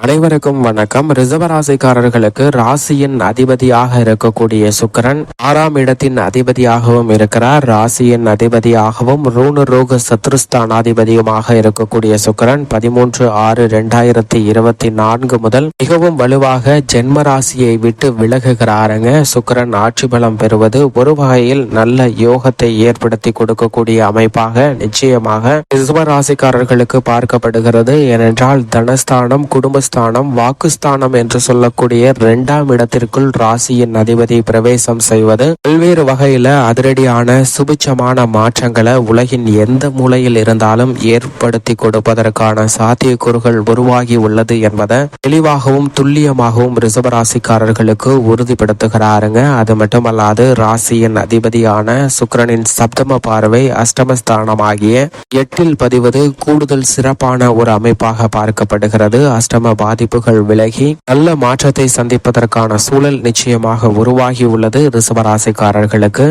அனைவருக்கும் வணக்கம். ரிஷபராசிக்காரர்களுக்கு ராசியின் அதிபதியாக இருக்கக்கூடிய சுக்கிரன் 6ஆம் இடத்தின் அதிபதியாகவும் இருக்கிறார். ராசியின் அதிபதியாகவும் ரோக சத்ருஸ்தானாதிபதியுமாக இருக்கக்கூடிய சுக்கிரன் 13/6/2024 முதல் மிகவும் வலுவாக ஜென்ம ராசியை விட்டு விலகுகிறாருங்க. சுக்கிரன் ஆட்சி பலம் பெறுவது ஒரு வகையில் நல்ல யோகத்தை ஏற்படுத்தி கொடுக்கக்கூடிய அமைப்பாக நிச்சயமாக ரிஷபராசிக்காரர்களுக்கு பார்க்கப்படுகிறது. ஏனென்றால் தனஸ்தானம், குடும்பஸ்தானம், வாக்குஸ்தானம் என்று சொல்லக்கூடிய 2ஆம் இடத்திற்குள் ராசியின் அதிபதி பிரவேசம் செய்வது பல்வேறு வகையில அதிரடியான சுபிச்சமான மாற்றங்களை உலகின் எந்த மூலையில் இருந்தாலும் ஏற்படுத்தி கொடுப்பதற்கான சாத்தியக்கூறுகள் உருவாகி உள்ளது என்பதை தெளிவாகவும் துல்லியமாகவும் ரிஷபராசிக்காரர்களுக்கு உறுதிப்படுத்துகிறாருங்க. அது மட்டுமல்லாது ராசியின் அதிபதியான சுக்கிரனின் சப்தம பார்வை அஷ்டமஸ்தானமாகிய 8இல் பதிவது கூடுதல் சிறப்பான ஒரு அமைப்பாக பார்க்கப்படுகிறது. அஷ்டம பாதிப்புகள் விலகி நல்ல மாற்றத்தை சந்திப்பதற்கான சூழல் நிச்சயமாக உருவாகி உள்ளது ரிஷபராசிக்காரர்களுக்கு.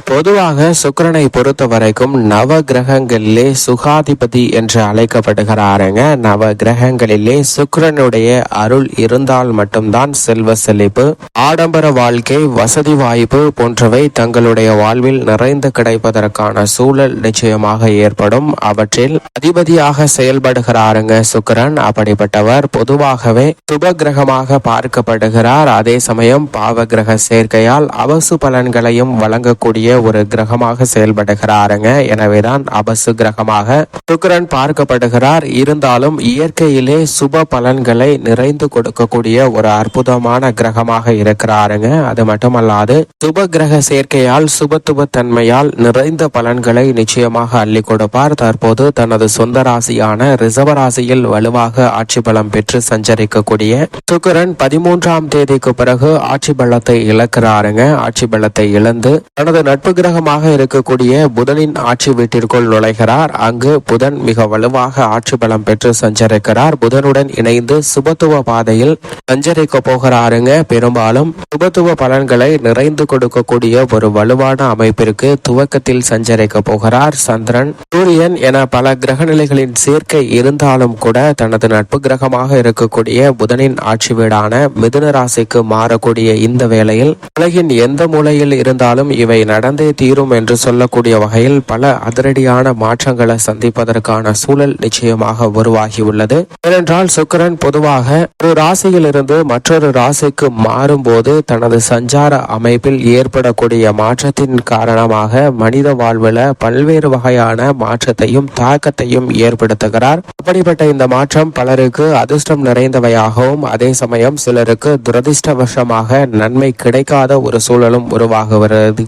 பொதுவாக சுக்கிரனை பொறுத்த வரைக்கும் நவ கிரகங்களிலே சுகாதிபதி என்று அழைக்கப்படுகிறாருங்க. நவ கிரகங்களிலே சுக்கிரனுடைய அருள் இருந்தால் மட்டும்தான் செல்வ செழிப்பு, ஆடம்பர வாழ்க்கை, வசதி வாய்ப்பு போன்றவை தங்களுடைய வாழ்வில் நிறைந்து கிடைப்பதற்கான சூழல் நிச்சயமாக ஏற்படும். அவற்றில் அதிபதியாக செயல்படுகிறாருங்க சுக்கிரன். அப்படிப்பட்டவர் பொதுவாகவே சுப கிரகமாக பார்க்கப்படுகிறார். அதே சமயம் பாவ கிரக சேர்க்கையால் அவசு பலன்களையும் வழங்கக்கூடிய ஒரு கிரகமாக செயல்படுகிறாருங்க. எனவேதான் அபசு கிரகமாக சுக்கிரன் பார்க்கப்படுகிறார். இருந்தாலும் இயற்கையிலே சுப பலன்களை நிறைந்து கொடுக்கக்கூடிய ஒரு அற்புதமான கிரகமாக இருக்கிறாருங்க. அது மட்டுமல்லாது சுப கிரக சேர்க்கையால் சுபத்துவ தன்மையால் நிறைந்த பலன்களை நிச்சயமாக அள்ளி கொடுப்பார். தற்போது தனது சொந்த ராசியான ரிஷப ராசியில் வலுவாக ஆட்சி பலம் பெற்று சஞ்சரிக்கக்கூடிய சுக்கிரன் 13ஆம் தேதிக்கு பிறகு ஆட்சி பலத்தை இழக்கிறாருங்க. ஆட்சி பலத்தை இழந்து தனது நட்பு கிரகமாக இருக்கக்கூடிய புதனின் ஆட்சி வீட்டிற்குள் நுழைகிறார். அங்கு புதன் மிக வலுவாக ஆட்சி பலம் பெற்று சஞ்சரிக்கிறார். புதனுடன் இணைந்து சுபத்துவ பாதையில் சஞ்சரிக்க போகிறாருங்க. பெரும்பாலும் சுபத்துவ பலன்களை நிறைந்து கொடுக்கக்கூடிய ஒரு வலுவான அமைப்பிற்கு துவக்கத்தில் சஞ்சரிக்க போகிறார். சந்திரன், சூரியன் என பல கிரகநிலைகளின் சேர்க்கை இருந்தாலும் கூட தனது நட்பு கிரகமாக இருக்கக்கூடிய புதனின் ஆட்சி வீடான மிதுன ராசிக்கு மாறக்கூடிய இந்த வேளையில் உலகின் எந்த மூலையில் இருந்தாலும் இவை நடந்தே தீரும் என்று சொல்லக்கூடிய வகையில் பல அதிரடியான மாற்றங்களை சந்திப்பதற்கான சூழல் நிச்சயமாக உருவாகி உள்ளது. ஏனென்றால் சுக்கிரன் பொதுவாக ஒரு ராசியிலிருந்து மற்றொரு ராசிக்கு மாறும்போது தனது சஞ்சார அமைப்பில் ஏற்படக்கூடிய மாற்றத்தின் காரணமாக மனித வாழ்வில் பல்வேறு வகையான மாற்றத்தையும் தாக்கத்தையும் ஏற்படுத்துகிறார். அப்படிப்பட்ட இந்த மாற்றம் பலருக்கு அதிர்ஷ்டம் நிறைந்தவையாகவும் அதே சமயம் சிலருக்கு துரதிர்ஷ்டவசமாக நன்மை கிடைக்காத ஒரு சூழலும் உருவாகுகிறது.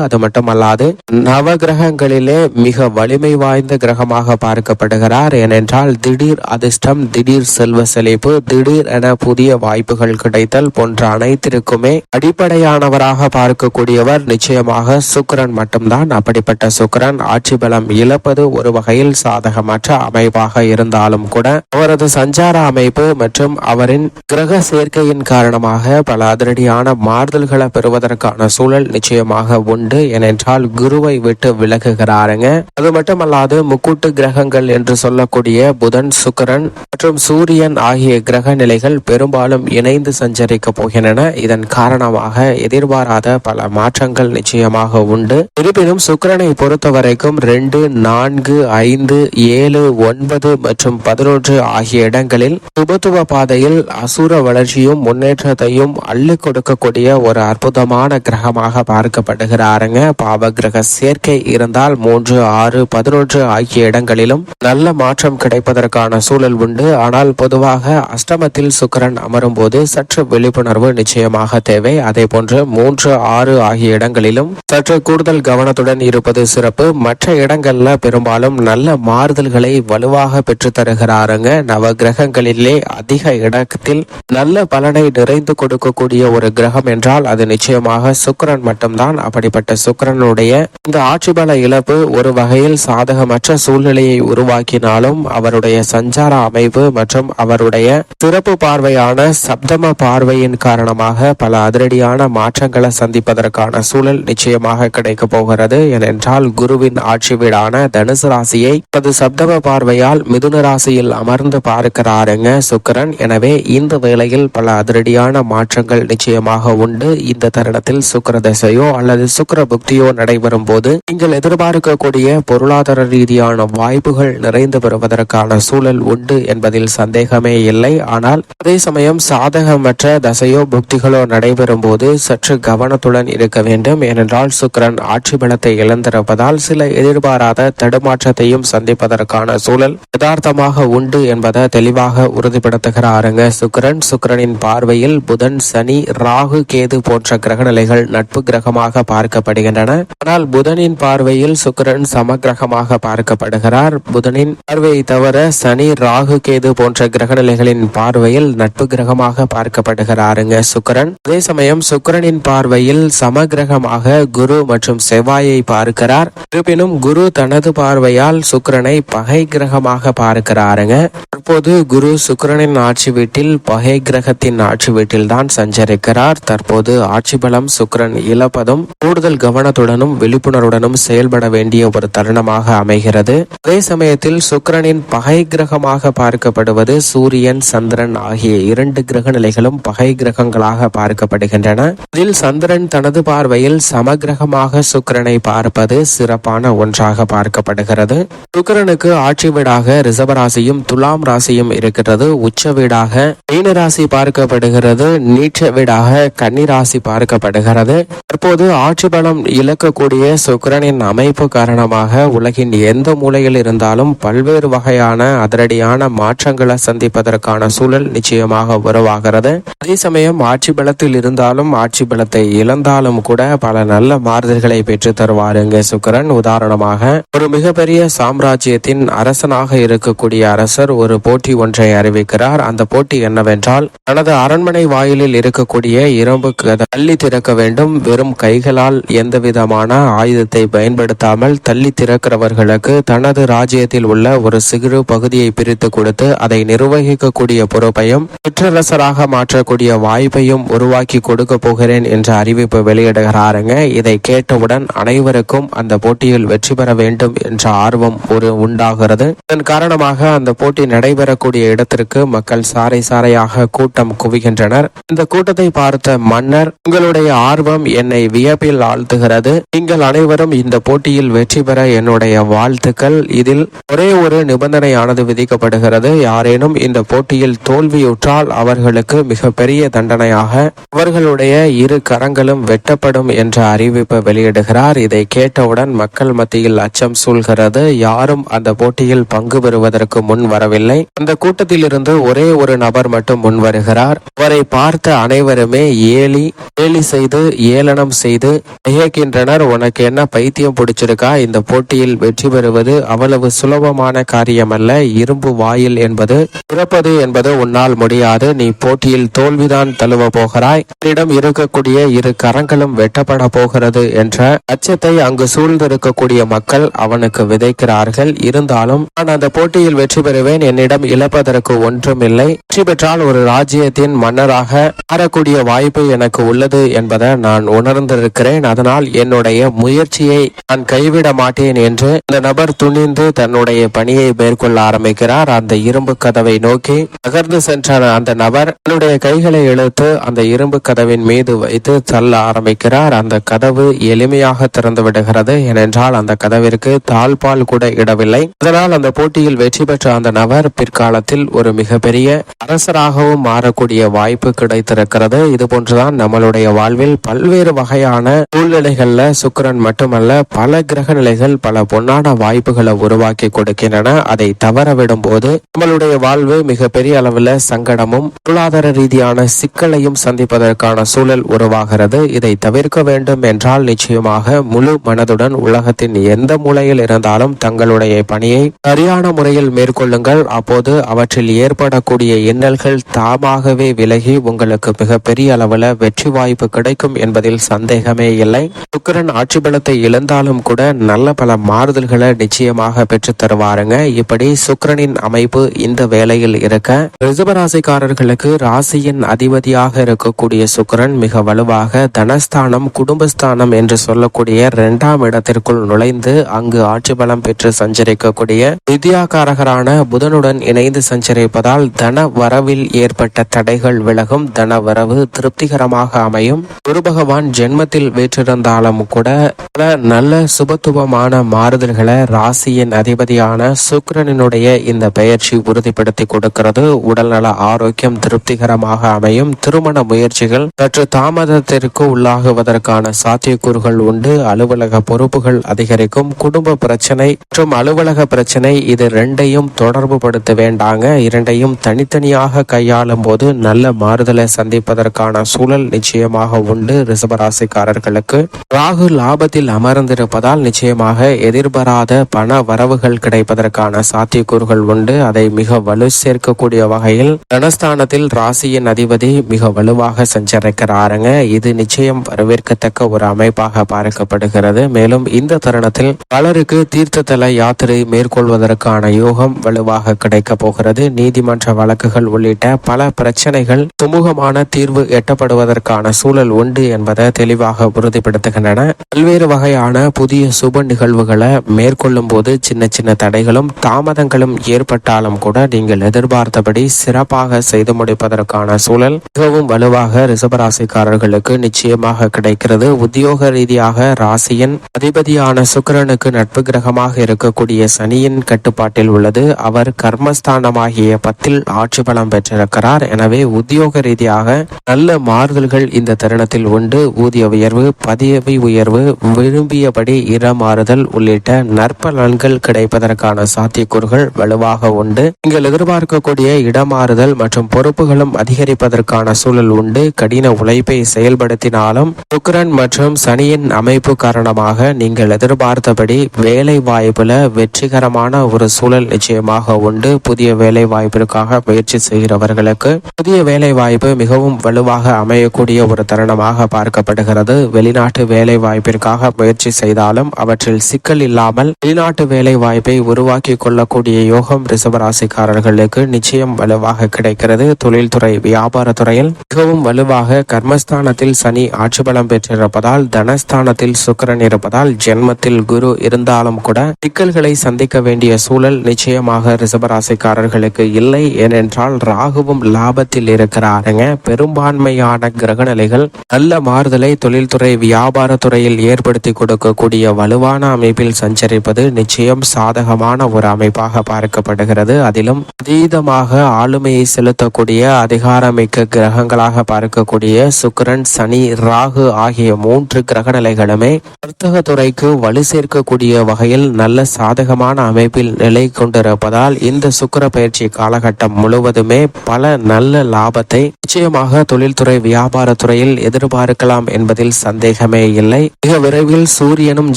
அது மட்டுமல்லாது நவ கிரகங்களிலே மிக வலிமை வாய்ந்த கிரகமாக பார்க்கப்படுகிறார். ஏனென்றால் திடீர் அதிர்ஷ்டம், திடீர் செல்வ செழிப்பு, திடீர் என புதிய வாய்ப்புகள் கிடைத்தல் போன்ற அனைத்திற்குமே அடிப்படையானவராக பார்க்கக்கூடியவர் நிச்சயமாக சுக்கிரன் மட்டும்தான். அப்படிப்பட்ட சுக்கிரன் ஆட்சி பலம் இழப்பது ஒரு வகையில் சாதகமற்ற அமைப்பாக இருந்தாலும் கூட அவரது சஞ்சார அமைப்பு மற்றும் அவரின் கிரக சேர்க்கையின் காரணமாக பல அதிரடியான மாறுதல்களை பெறுவதற்கான சூழல் நிச்சயமாக உண்டு. ஏனென்றால் குருவை விட்டு விலகுகிறாருங்க. அது மட்டுமல்லாது முக்கூட்டு கிரகங்கள் என்று சொல்லக்கூடிய புதன், சுக்கிரன் மற்றும் சூரியன் ஆகிய கிரக நிலைகள் பெரும்பாலும் இணைந்து சஞ்சரிக்க போகின்றன. இதன் காரணமாக எதிர்பாராத பல மாற்றங்கள் நிச்சயமாக உண்டு. இருப்பினும் சுக்கிரனை பொறுத்த வரைக்கும் 2, 4, 5, 7, 9 மற்றும் 11 ஆகிய இடங்களில் சுபத்துவ பாதையில் அசுர வளர்ச்சியும் முன்னேற்றத்தையும் அள்ளி கொடுக்கக்கூடிய ஒரு அற்புதமான கிரகமாக பார்க்கப்படுகிறாருங்க. பாவ கிரக சேர்க்கை இருந்தால் 3, 6, 11 ஆகிய இடங்களிலும் நல்ல மாற்றம் கிடைப்பதற்கான சூழல் உண்டு. ஆனால் பொதுவாக அஷ்டமத்தில் சுக்கிரன் அமரும் போது சற்று விழிப்புணர்வு நிச்சயமாக தேவை. அதே போன்று 3, 6 ஆகிய இடங்களிலும் சற்று கூடுதல் கவனத்துடன் இருப்பது சிறப்பு. மற்ற இடங்கள்ல பெரும்பாலும் நல்ல மாறுதல்களை வலுவாக பெற்று தருகிறாருங்க. நவ கிரகங்களிலே அதிக இடத்தில் நல்ல பலனை நிறைந்து கொடுக்கக்கூடிய ஒரு கிரகம் என்றால் அது நிச்சயமாக சுக்கிரன் மட்டும்தான். அப்படி அப்படிப்பட்ட சுக்கிரனுடைய இந்த ஆட்சி பல இழப்பு ஒரு வகையில் சாதகமற்ற சூழ்நிலையை உருவாக்கினாலும் அவருடைய சஞ்சார அமைப்பு மற்றும் அவருடைய சிறப்பு பார்வையான சப்தம பார்வையின் காரணமாக பல அதிரடியான மாற்றங்களை சந்திப்பதற்கான சூழல் நிச்சயமாக கிடைக்க போகிறது. ஏனென்றால் குருவின் ஆட்சி வீடான தனுசு ராசியை தனது சப்தம பார்வையால் மிதுன ராசியில் அமர்ந்து பார்க்கிறாருங்க சுக்கிரன். எனவே இந்த வேளையில் பல அதிரடியான மாற்றங்கள் நிச்சயமாக உண்டு. இந்த தருணத்தில் சுக்கிர தசையோ அல்லது சுக்கிர புக்தியோ நடைபெறும் போது நீங்கள் எதிர்பார்க்கக்கூடிய பொருளாதார ரீதியான வாய்ப்புகள் நிறைந்து வருவதற்கான சூழல் உண்டு என்பதில் சந்தேகமே இல்லை. ஆனால் அதே சமயம் சாதகமற்ற தசையோ புக்திகளோ நடைபெறும் போது சற்று கவனத்துடன் இருக்க வேண்டும். ஏனென்றால் சுக்கிரன் ஆட்சி பலத்தை இழந்திருப்பதால் சில எதிர்பாராத தடுமாற்றத்தையும் சந்திப்பதற்கான சூழல் யதார்த்தமாக உண்டு என்பதை தெளிவாக உறுதிப்படுத்துகிறாருங்க சுக்கிரன். சுக்கிரனின் பார்வையில் புதன், சனி, ராகு, கேது போன்ற கிரகநிலைகள் நட்பு கிரகமாக பார்க்கப்படுகின்றன. ஆனால் புதனின் பார்வையில் சுக்கிரன் சமகிரகமாக பார்க்கப்படுகிறார். புதனின் பார்வையை தவிர சனி, ராகு, கேது போன்ற கிரகநிலைகளின் பார்வையில் நட்பு கிரகமாக பார்க்கப்படுகிறாருங்க சுக்கிரன். அதே சமயம் சுக்கிரனின் பார்வையில் சமகிரகமாக குரு மற்றும் செவ்வாயை பார்க்கிறார். இருப்பினும் குரு தனது பார்வையால் சுக்கிரனை பகை கிரகமாக பார்க்கிறாருங்க. தற்போது குரு சுக்கிரனின் ஆட்சி வீட்டில் பகை கிரகத்தின் ஆட்சி வீட்டில் தான் சஞ்சரிக்கிறார். தற்போது ஆட்சி பலம் சுக்கிரன் இழப்பதும் கூடுதல் கவனத்துடனும் விழிப்புணர்வுடனும் செயல்பட வேண்டிய ஒரு தருணமாக அமைகிறது. அதே சமயத்தில் சுக்கிரனின் பகை கிரகமாக பார்க்கப்படுவது சூரியன், சந்திரன் ஆகிய இரண்டு கிரக நிலைகளும் பகை கிரகங்களாக பார்க்கப்படுகின்றன. இதில் சந்திரன் தனது பார்வையில் சமகிரகமாக சுக்கிரனை பார்ப்பது சிறப்பான ஒன்றாக பார்க்கப்படுகிறது. சுக்கிரனுக்கு ஆட்சி வீடாக ரிஷபராசியும் துலாம் ராசியும் இருக்கிறது. உச்ச வீடாக மீன ராசி பார்க்கப்படுகிறது. நீச்ச வீடாக கன்னி ராசி பார்க்கப்படுகிறது. தற்போது ஆட்சி பலம் இழக்கக்கூடிய சுக்கிரனின் அமைப்பு காரணமாக உலகின் எந்த மூலையில் இருந்தாலும் பல்வேறு வகையான அதிரடியான மாற்றங்களை சந்திப்பதற்கான சூழல் நிச்சயமாக உருவாகிறது. அதே சமயம் ஆட்சி பலத்தில் இருந்தாலும் ஆட்சி பலத்தை இழந்தாலும் கூட பல நல்ல மாறுதல்களை பெற்று தருவாருங்க சுக்கிரன். உதாரணமாக ஒரு மிகப்பெரிய சாம்ராஜ்யத்தின் அரசனாக இருக்கக்கூடிய அரசர் ஒரு போட்டி ஒன்றை அறிவிக்கிறார். அந்த போட்டி என்னவென்றால் தனது அரண்மனை வாயிலில் இருக்கக்கூடிய இரும்பு தள்ளி திறக்க வேண்டும். வெறும் கைகளால் எந்த விதமான ஆயுதத்தை பயன்படுத்தாமல் தள்ளி திறக்கிறவர்களுக்கு தனது ராஜ்யத்தில் உள்ள ஒரு சிறு பகுதியை பிரித்து கொடுத்து அதை நிர்வகிக்கக்கூடிய பொறுப்பையும் சிற்றரசராக மாற்றக்கூடிய வாய்ப்பையும் உருவாக்கி கொடுக்க போகிறேன் என்ற அறிவிப்பு வெளியிடுகிறாருங்க. இதை கேட்டவுடன் அனைவருக்கும் அந்த போட்டியில் வெற்றி பெற வேண்டும் என்ற ஆர்வம் உண்டாகிறது. இதன் காரணமாக அந்த போட்டி நடைபெறக்கூடிய இடத்திற்கு மக்கள் சாறை சாறையாக கூட்டம் குவிகின்றனர். இந்த கூட்டத்தை பார்த்த மன்னர், உங்களுடைய ஆர்வம் என்னை வியப்பில் ஆழ்த்துகிறது. நீங்கள் அனைவரும் இந்த போட்டியில் வெற்றி பெற என்னுடைய வாழ்த்துக்கள். இதில் ஒரே ஒரு நிபந்தனையானது விதிக்கப்படுகிறது. யாரேனும் இந்த போட்டியில் தோல்வியுற்றால் அவர்களுக்கு மிக பெரிய தண்டனையாக அவர்களுடைய இரு கரங்களும் வெட்டப்படும் என்ற அறிவிப்பை வெளியிடுகிறார். இதை கேட்டவுடன் மக்கள் மத்தியில் அச்சம் சூழ்கிறது. யாரும் அந்த போட்டியில் பங்கு பெறுவதற்கு முன் வரவில்லை. அந்த கூட்டத்தில் இருந்து ஒரே ஒரு நபர் மட்டும் முன் வருகிறார். அவரை பார்த்த அனைவருமே ஏலி செய்து ஏளனம் செய்து திகைக்கின்றனர். உனக்கு என்ன பைத்தியம் பிடிச்சிருக்கா? இந்த போட்டியில் வெற்றி பெறுவது அவ்வளவு சுலபமான காரியம் அல்ல. இரும்பு வாயில் என்பது திறப்பது என்பது உன்னால் முடியாது. நீ போட்டியில் தோல்விதான் தழுவ போகிறாய். என்னிடம் இருக்கக்கூடிய இரு கரங்களும் வெட்டப்பட போகிறது என்ற அச்சத்தை அங்கு சூழ்ந்திருக்கக்கூடிய மக்கள் அவனுக்கு விதைக்கிறார்கள். இருந்தாலும் நான் அந்த போட்டியில் வெற்றி பெறுவேன். என்னிடம் இழப்பதற்கு ஒன்றுமில்லை. வெற்றி பெற்றால் ஒரு ராஜ்யத்தின் மன்னராக மாறக்கூடிய வாய்ப்பு எனக்கு உள்ளது என்பதை நான் உணர்ந்திருக்கிறேன். அதனால் என்னுடைய முயற்சியை நான் கைவிட மாட்டேன் என்று அந்த நபர் துணிந்து தன்னுடைய பணியை மேற்கொள்ள ஆரம்பிக்கிறார். அந்த இரும்பு கதவை நோக்கி நகர்ந்து சென்ற அந்த நபர் தன்னுடைய கைகளை இழுத்து அந்த இரும்பு கதவின் மீது வைத்து தள்ள ஆரம்பிக்கிறார். அந்த கதவு எளிமையாக திறந்து விடுகிறது. ஏனென்றால் அந்த கதவிற்கு தாழ்பால் கூட இடவில்லை. அதனால் அந்த போட்டியில் வெற்றி பெற்ற அந்த நபர் பிற்காலத்தில் ஒரு மிகப்பெரிய அரசராகவும் மாறக்கூடிய வாய்ப்பு கிடைத்திருக்கிறது. இது போன்றுதான் நம்மளுடைய வாழ்வில் பல்வேறு வகையான சூழ்நிலைகள்ல சுக்கிரன் மட்டுமல்ல பல கிரக நிலைகள் பல பொன்னான வாய்ப்புகளை உருவாக்கி கொடுக்கின்றன. அதை தவறவிடும் போது நம்மளுடைய வாழ்வு மிகப்பெரிய அளவில் சங்கடமும் பொருளாதார ரீதியான சிக்கலையும் சந்திப்பதற்கான சூழல் உருவாகிறது. இதை தவிர்க்க வேண்டும் என்றால் நிச்சயமாக முழு மனதுடன் உலகத்தின் எந்த மூலையில் இருந்தாலும் தங்களுடைய பணியை சரியான முறையில் மேற்கொள்ளுங்கள். அப்போது அவற்றில் ஏற்படக்கூடிய இன்னல்கள் தாமாகவே விலகி உங்களுக்கு மிகப்பெரிய அளவில் வெற்றி வாய்ப்பு கிடைக்கும் என்பதில் சந்தேகமே இல்லை. சுக்கிரன் ஆட்சி பலத்தை இழந்தாலும் கூட நல்ல பல மாறுதல்களை நிச்சயமாக பெற்று தருவாருங்க. இப்படி சுக்கிரனின் அமைப்பு இந்த வேளையில் இருக்க, ரிஷபராசிக்காரர்களுக்கு ராசியின் அதிபதியாக இருக்கக்கூடிய சுக்கிரன் மிக வலுவாக தனஸ்தானம் குடும்பஸ்தானம் என்று சொல்லக்கூடிய 2ஆம் இடத்திற்குள் நுழைந்து அங்கு ஆட்சி பலம் பெற்று சஞ்சரிக்கக்கூடிய வித்யாகாரகரான புதனுடன் இணைந்து சஞ்சரிப்பதால் தன வரவில் ஏற்பட்ட தடைகள் விலகும். தன வரவு திருப்திகரமாக அமையும். குரு பகவான் ஜென்மத்தில் வீற்றிருந்தாலும் கூட பல நல்ல சுபத்துவமான மாறுதல்களை ராசியின் அதிபதியான சுக்கிரனினுடைய இந்த பெயர்ச்சி உறுதிப்படுத்தி கொடுக்கிறது. உடல்நல ஆரோக்கியம் திருப்திகரமாக அமையும். திருமண முயற்சிகள் சற்று தாமதத்திற்கு உள்ளாகுவதற்கான சாத்தியக்கூறுகள் உண்டு. அலுவலக பொறுப்புகள் அதிகரிக்கும். குடும்ப பிரச்சனை மற்றும் அலுவலக பிரச்சனை இது 2ஐயும் தொடர்பு படுத்த வேண்டாங்க. 2ஐயும் தனித்தனியாக கையாளும் போது நல்ல மாறுதலை சந்திப்பதற்கான சூழல் நிச்சயமாக உண்டு. ரிஷபராசிக்காரர்களுக்கு ராகு லாபத்தில் அமர்ந்திருப்பதால் நிச்சயமாக எதிர்பாராத பண வரவுகள் கிடைப்பதற்கான சாத்தியக்கூறுகள் உண்டு. அதை மிக வலு சேர்க்கக்கூடிய வகையில் தனஸ்தானத்தில் ராசியின் அதிபதி மிக வலுவாக சஞ்சரிக்கிறாருங்க. இது நிச்சயம் வரவேற்கத்தக்க ஒரு அமைப்பாக பார்க்கப்படுகிறது. மேலும் இந்த தருணத்தில் பலருக்கு தீர்த்ததல யாத்திரை மேற்கொள்வதற்கான யோகம் வலுவாக கிடைக்க போகிறது. நீதிமன்ற வழக்குகள் உள்ளிட்ட பல பிரச்சனைகள் சுமூகமான தீர்வு எட்டப்படுவதற்கான சூழல் உண்டு என்பதை தெளிவாக உறுதிப்படுத்துகின்றன. பல்வேறு வகையான புதிய சுப நிகழ்வுகளை மேற்கொள்ளும் போது சின்ன சின்ன தடைகளும் தாமதங்களும் ஏற்பட்டாலும் கூட நீங்கள் எதிர்பார்த்தபடி சிறப்பாக செய்து முடிப்பதற்கான சூழல் மிகவும் வலுவாக ரிஷபராசிக்காரர்களுக்கு நிச்சயமாக கிடைக்கிறது. உத்தியோக ரீதியாக ராசியின் அதிபதியான சுக்கிரனுக்கு நட்பு கிரகமாக இருக்கக்கூடிய சனியின் கட்டுப்பாட்டில் உள்ளது. அவர் கர்மஸ்தானமாகிய 10ல் ஆட்சி பலம் பெற்றிருக்கிறார். எனவே உத்தியோக ரீதியாக நல்ல மாறுதல்கள் இந்த தருணத்தில் உண்டு. ஊதிய உயர்வு, பதவி உயர்வு, விரும்பியபடி இடமாறுதல் உள்ளிட்ட நற்பலன்கள் கிடைப்பதற்கான சாத்தியக்கூறுகள் வலுவாக உண்டு. நீங்கள் எதிர்பார்க்கக்கூடிய இடமாறுதல் மற்றும் பொறுப்புகளும் அதிகரிப்பதற்கான சூழல் உண்டு. கடின உழைப்பை செயல்படுத்தினாலும் சுக்கிரன் மற்றும் சனியின் அமைப்பு காரணமாக நீங்கள் எதிர்பார்த்தபடி வேலை வாய்ப்புல வெற்றிகரமான ஒரு சூழல் நிச்சயமாக உண்டு. புதிய வேலை வாய்ப்பிற்காக முயற்சி செய்கிறவர்களுக்கு புதிய வேலை வாய்ப்பு மிகவும் வலுவாக அமையக்கூடிய ஒரு தருணமாக பார்க்கப்படுகிறது. வெளிநாட்டு வேலை வாய்ப்பிற்காக முயற்சி செய்தாலும் அவற்றில் சிக்கல் இல்லாமல் வெளிநாட்டு வேலை வாய்ப்பை உருவாக்கி கொள்ளக்கூடிய யோகம் ரிஷபராசிக்காரர்களுக்கு நிச்சயம் வலுவாக கிடைக்கிறது. தொழில்துறை வியாபாரத்துறையில் மிகவும் வலுவாக கர்மஸ்தானத்தில் சனி ஆட்சி பலம் பெற்றிருப்பதால் தனஸ்தானத்தில் சுக்கிரன் இருப்பதால் ஜென்மத்தில் குரு இருந்தாலும் கூட சிக்கல்களை சந்திக்க வேண்டிய சூழல் நிச்சயமாக ரிஷபராசிக்காரர்களுக்கு இல்லை. ஏனென்றால் ராகுவும் லாபத்தில் இருக்கிறாருங்க. பெரும்பான்மையான கிரகநிலைகள் நல்ல மாறுதலை தொழில்துறை வியாபாரத்துறையில் ஏற்படுத்தி கொடுக்கக்கூடிய வலுவான அமைப்பில் சஞ்சரிப்பது நிச்சயம் சாதகமான ஒரு அமைப்பாக பார்க்கப்படுகிறது. அதிலும் அதீதமாக ஆளுமையை செலுத்தக்கூடிய அதிகாரமிக்க கிரகங்களாக பார்க்கக்கூடிய சுக்கிரன், சனி, ராகு ஆகிய 3 கிரகநிலைகளுமே வர்த்தக துறைக்கு வலு சேர்க்கக்கூடிய வகையில் நல்ல சாதகமான அமைப்பில் நிலை கொண்டிருப்பதால் இந்த சுக்கிர பயிற்சி காலகட்டம் முழுவதுமே பல நல்ல லாபத்தை நிச்சயமாக தொழில்துறை வியாபாரத்துறையில் எதிர்பார்க்கலாம் என்பதில் சந்தேகமே இல்லை. மிக விரைவில் சூரியனும்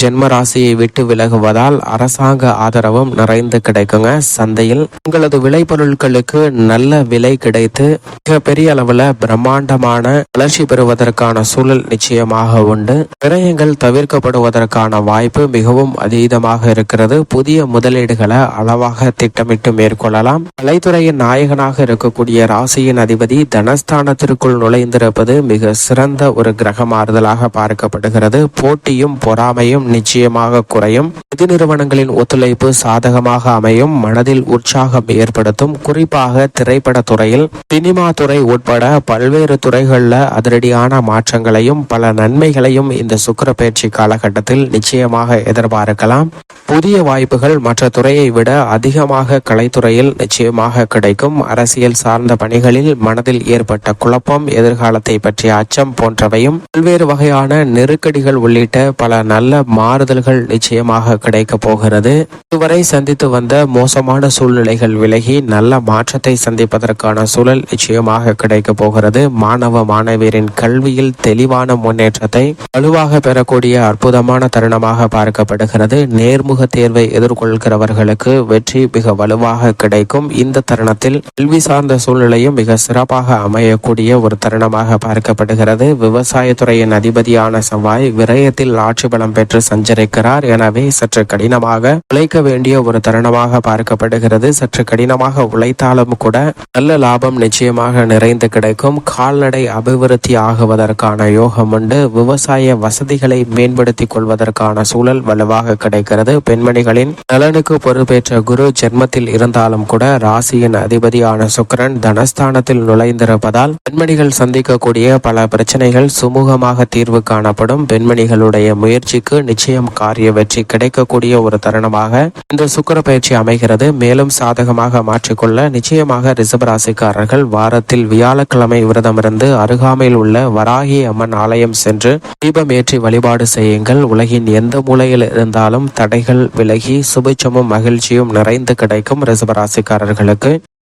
ஜென்ம ராசியை விட்டு விலகுவதால் அரசாங்க ஆதரவும் நிறைந்து கிடைக்குங்க. சந்தையில் உங்களது விளைபொருட்களுக்கு நல்ல விலை கிடைத்து மிக பெரிய அளவுல பிரம்மாண்டமான வளர்ச்சி பெறுவதற்கான சூழல் நிச்சயமாக உண்டு. விரயங்கள் தவிர்க்கப்படுவதற்கான வாய்ப்பு மிகவும் அதீதமாக இருக்கிறது. புதிய முதலீடுகளை அளவாக திட்டமிட்டு மேற்கொள்ளலாம். கலைத்துறையின் நாயகனாக இருக்கக்கூடிய ராசியின் அதிபதி தனஸ்தானத்திற்குள் நுழைந்திருப்பது மிக சிறந்த ஒரு கிரக மாறுதலாக பார்க்கப்படுகிறது. போட்டியும் பொறாமையும் நிச்சயமாக குறையும். நிதி நிறுவனங்களின் ஒத்துழைப்பு சாதகமாக அமையும். மனதில் உற்சாகம் ஏற்படுத்தும். குறிப்பாக திரைப்பட துறையில், சினிமா துறை உட்பட பல்வேறு துறைகளில் அதிரடியான மாற்றங்களையும் பல நன்மைகளையும் இந்த சுக்கிர பயிற்சி காலகட்டத்தில் நிச்சயமாக எதிர்பார்க்கலாம். புதிய வாய்ப்புகள் மற்ற துறையை விட அதிகமாக கலைத்துறையில் நிச்சயமாக கிடைக்கும். அரசியல் சார்ந்த பணிகளில் மனதில் ஏற்பட்ட குழப்பம், எதிர்காலத்தை பற்றிய அச்சம் போன்றவையும் பல்வேறு வகையான நெருக்கடிகள் உள்ளிட்ட பல நல்ல மாறுதல்கள் நிச்சயமாக கிடைக்க போகிறது. இதுவரை சந்தித்து வந்த மோசமான சூழ்நிலைகள் விலகி நல்ல மாற்றத்தை சந்திப்பதற்கான சூழல் நிச்சயமாக கிடைக்க போகிறது. மாணவ மாணவியரின் கல்வியில் தெளிவான முன்னேற்றத்தை வலுவாக பெறக்கூடிய அற்புதமான தருணமாக பார்க்கப்படுகிறது. நேர்முக தேர்வை எதிர்கொள்கிறவர்களுக்கு வெற்றி மிக வலுவாக கிடைக்கும். இந்த தருணத்தில் கல்வி சார்ந்த சூழ்நிலையும் மிக சிறப்பாக அமையும். அமையக்கூடிய ஒரு தருணமாக பார்க்கப்படுகிறது. விவசாயத்துறையின் அதிபதியான செவ்வாய் விரயத்தில் ஆட்சி பலம் பெற்று சஞ்சரிக்கிறார். எனவே சற்று கடினமாக உழைக்க வேண்டிய ஒரு தருணமாக பார்க்கப்படுகிறது. சற்று கடினமாக உழைத்தாலும் கூட நல்ல லாபம் நிச்சயமாக நிறைந்து கிடைக்கும். கால்நடை அபிவிருத்தி ஆகுவதற்கான யோகம் உண்டு. விவசாய வசதிகளை மேம்படுத்திக் கொள்வதற்கான சூழல் வலுவாக கிடைக்கிறது. பெண்மணிகளின் நலனுக்கு பொறுப்பேற்ற குரு ஜென்மத்தில் இருந்தாலும் கூட ராசியின் அதிபதியான சுக்கிரன் தனஸ்தானத்தில் நுழைந்திருப்பதால் பெண்மணிகள் சந்திக்கக்கூடிய பல பிரச்சனைகள் சுமூகமாக தீர்வு காணப்படும். பெண்மணிகளுடைய முயற்சிக்கு நிச்சயம் காரிய வெற்றி கிடைக்கக்கூடிய ஒரு தருணமாக இந்த சுக்கிர பயிற்சி அமைகிறது. மேலும் சாதகமாக மாற்றிக்கொள்ள நிச்சயமாக ரிஷபராசிக்காரர்கள் வாரத்தில் வியாழக்கிழமை விரதமிருந்து அருகாமையில் உள்ள வராகி அம்மன் ஆலயம் சென்று தீபம் ஏற்றி வழிபாடு செய்யுங்கள். உலகின் எந்த மூலையில் இருந்தாலும் தடைகள் விலகி சுபிட்சமும் மகிழ்ச்சியும் நிறைந்து கிடைக்கும். ரிஷபராசிக்காரர்களுக்கு